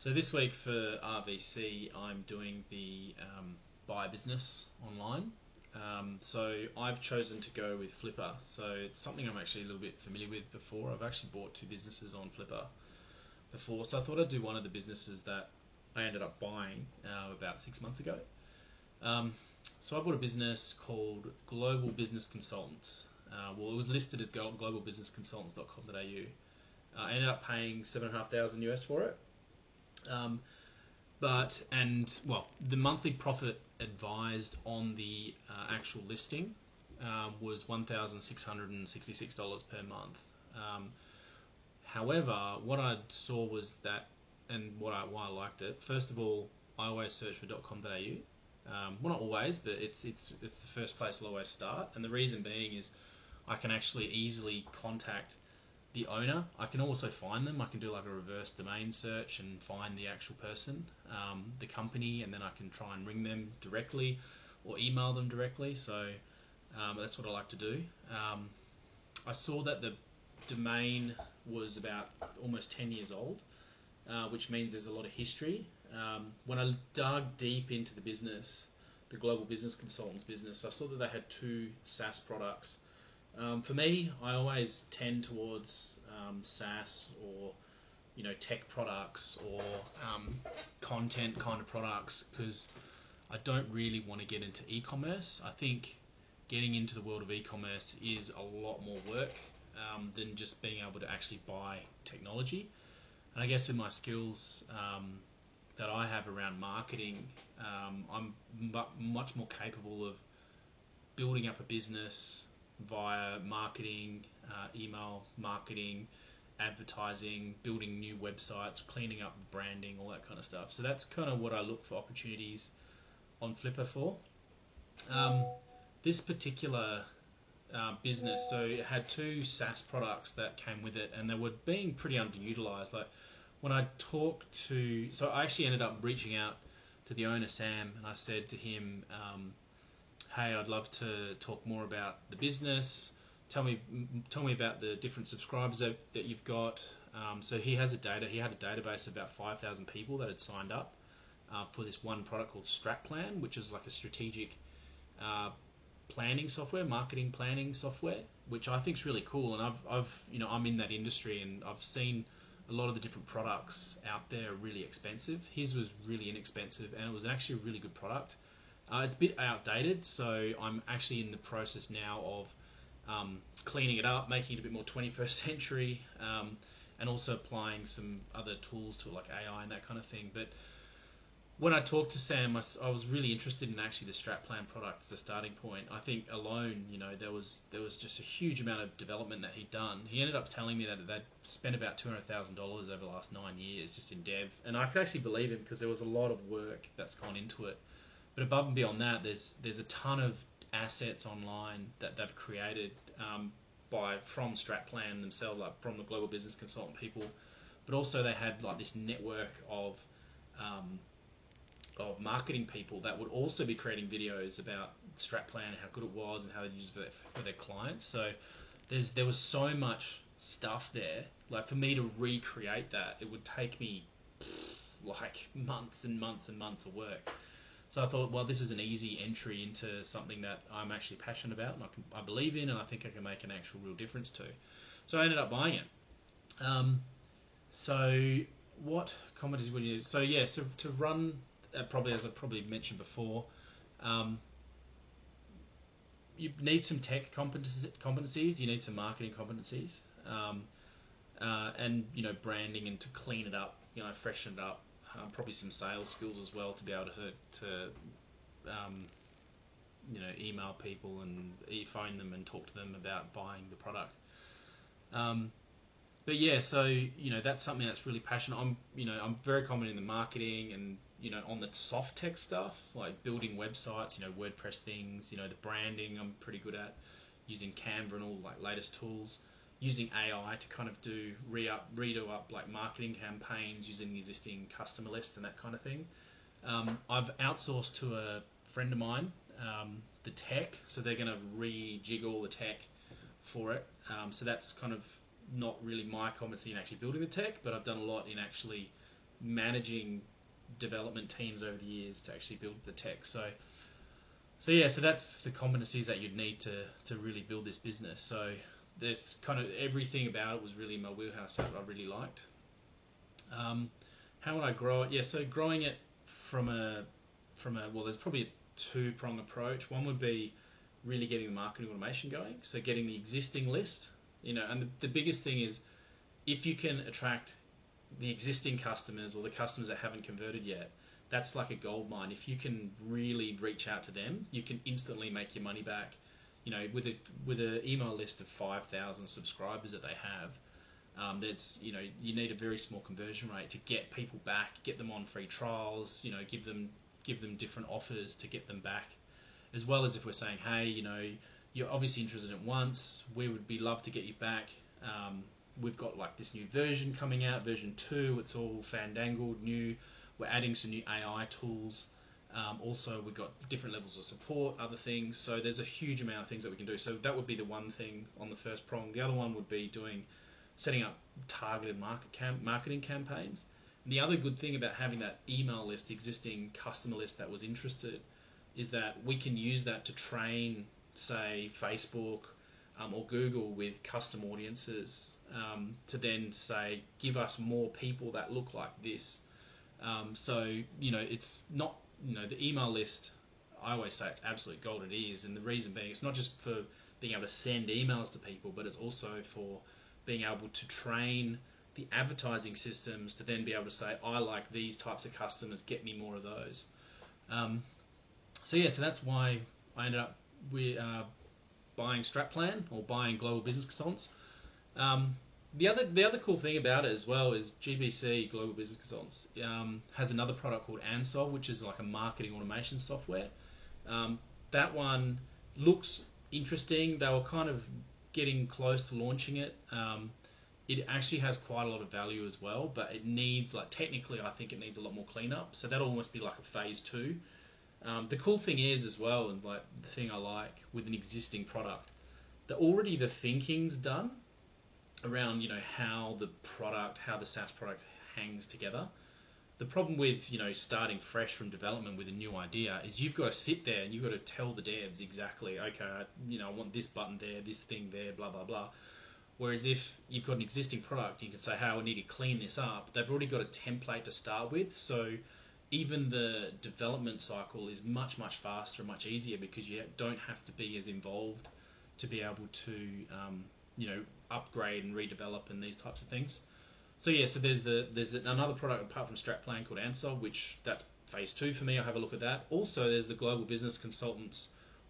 So this week for RVC, I'm doing the buy business online. So I've chosen to go with Flipper. So it's something I'm actually a little bit familiar with before. I've actually bought two businesses on Flipper before. So I thought I'd do one of the businesses that I ended up buying about 6 months ago. So I bought a business called Global Business Consultants. Well, it was listed as globalbusinessconsultants.com.au. I ended up paying $7,500 US for it. The monthly profit advised on the actual listing was $1,666 per month. However, what I saw was that, and why I liked it. First of all, I always search for .com.au. Well, not always, but it's the first place I'll always start. And the reason being is I can actually easily contact the owner. I can also find them. I can do like a reverse domain search and find the actual person, the company, and then I can try and ring them directly or email them directly. So that's what I like to do. I saw that the domain was about almost 10 years old, which means there's a lot of history. When I dug deep into the business, the Global Business Consultants business, I saw that they had two SaaS products. For me, I always tend towards SaaS or tech products or content kind of products, because I don't really want to get into e-commerce. I think getting into the world of e-commerce is a lot more work than just being able to actually buy technology. And I guess with my skills that I have around marketing, I'm much more capable of building up a business via marketing, email marketing, advertising, building new websites, cleaning up branding, all that kind of stuff. So that's kind of what I look for opportunities on Flipper for. This particular business, so it had two SaaS products that came with it, and they were being pretty underutilized. Like when I talked to, so I actually ended up reaching out to the owner, Sam, and I said to him, hey, I'd love to talk more about the business. Tell me about the different subscribers that you've got. So he had a database of about 5,000 people that had signed up for this one product called StratPlan, which is like a strategic planning software, marketing planning software, which I think is really cool. And I'm in that industry, and I've seen a lot of the different products out there are really expensive. His was really inexpensive, and it was actually a really good product. It's a bit outdated, so I'm actually in the process now of cleaning it up, making it a bit more 21st century, and also applying some other tools to it, like AI and that kind of thing. But when I talked to Sam, I was really interested in actually the StratPlan product as a starting point. I think alone, there was just a huge amount of development that he'd done. He ended up telling me that they'd spent about $200,000 over the last 9 years just in dev, and I could actually believe him because there was a lot of work that's gone into it. But above and beyond that, there's a ton of assets online that they've created from StratPlan themselves, like from the Global Business Consultant people. But also they had like this network of marketing people that would also be creating videos about StratPlan and how good it was and how they use it for their clients. So there was so much stuff there. Like for me to recreate that, it would take me like months and months and months of work. So I thought, well, this is an easy entry into something that I'm actually passionate about and I believe in, and I think I can make an actual real difference to. So I ended up buying it. So what competencies would you do? So yeah, so to run, probably as I probably mentioned before, you need some tech competencies, you need some marketing competencies, and branding, and to clean it up, freshen it up. Probably some sales skills as well to be able to email people and phone them and talk to them about buying the product. But yeah, so that's something that's really passionate. I'm very confident in the marketing and on the soft tech stuff, like building websites, WordPress things, the branding I'm pretty good at, using Canva and all like latest tools. Using AI to kind of redo up like marketing campaigns using the existing customer list and that kind of thing. I've outsourced to a friend of mine the tech, so they're going to rejig all the tech for it. So that's kind of not really my competency in actually building the tech, but I've done a lot in actually managing development teams over the years to actually build the tech. So yeah, so that's the competencies that you'd need to really build this business. So there's kind of everything about it was really in my wheelhouse that I really liked. How would I grow it? Yeah, so growing it from a well, there's probably a two-prong approach. One would be really getting the marketing automation going, so getting the existing list, and the biggest thing is if you can attract the existing customers or the customers that haven't converted yet, that's like a gold mine. If you can really reach out to them, you can instantly make your money back. With an email list of 5,000 subscribers that they have, there's you need a very small conversion rate to get people back, get them on free trials, give them different offers to get them back, as well as if we're saying, hey, you're obviously interested in it once, we would be love to get you back. We've got like this new version coming out, version 2, it's all fandangled new. We're adding some new AI tools. Also, we've got different levels of support, other things. So there's a huge amount of things that we can do. So that would be the one thing on the first prong. The other one would be setting up targeted marketing campaigns. And the other good thing about having that email list, existing customer list that was interested, is that we can use that to train, say, Facebook or Google with custom audiences to then say, give us more people that look like this. So it's not, the email list, I always say it's absolute gold. It is, and the reason being, it's not just for being able to send emails to people, but it's also for being able to train the advertising systems to then be able to say, I like these types of customers, get me more of those. So that's why I ended up buying StratPlan or buying Global Business Consultants. The other cool thing about it as well is GBC, Global Business Consultants, has another product called Ansol, which is like a marketing automation software. That one looks interesting. They were kind of getting close to launching it. It actually has quite a lot of value as well, but it needs, technically, I think it needs a lot more cleanup. So that'll almost be like a phase 2. The cool thing is as well, and the thing I like with an existing product, that already the thinking's done around, how the SaaS product hangs together. The problem with, starting fresh from development with a new idea is you've got to sit there and you've got to tell the devs exactly, okay, I want this button there, this thing there, blah, blah, blah. Whereas if you've got an existing product, you can say, hey, I need to clean this up. They've already got a template to start with, so even the development cycle is much, much faster and much easier because you don't have to be as involved to be able to, upgrade and redevelop and these types of things. So there's another product apart from StratPlan called Ansol, which that's phase 2 for me. I'll have a look at that. Also, there's the Global Business Consultants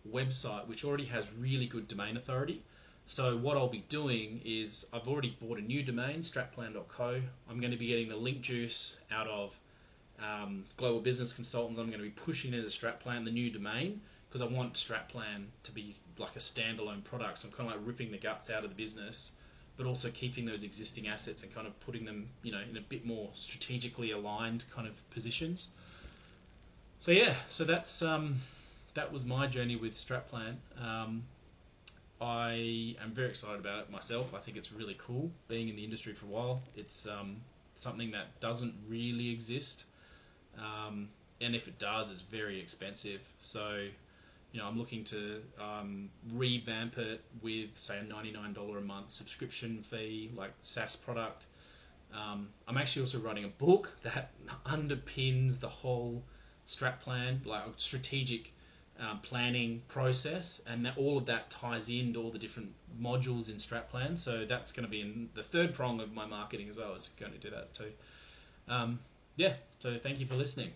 website, which already has really good domain authority. So what I'll be doing is I've already bought a new domain, stratplan.co. I'm going to be getting the link juice out of Global Business Consultants. I'm going to be pushing it into StratPlan, the new domain, because I want StratPlan to be like a standalone product. So I'm kind of like ripping the guts out of the business, but also keeping those existing assets and kind of putting them, in a bit more strategically aligned kind of positions. So that's that was my journey with StratPlan. I am very excited about it myself. I think it's really cool being in the industry for a while. It's something that doesn't really exist, and if it does, it's very expensive. So I'm looking to revamp it with, say, a $99 a month subscription fee, like SaaS product. I'm actually also writing a book that underpins the whole StratPlan, like a strategic planning process, and that all of that ties into all the different modules in StratPlan. So that's going to be in the third prong of my marketing as well, is going to do that too. So thank you for listening.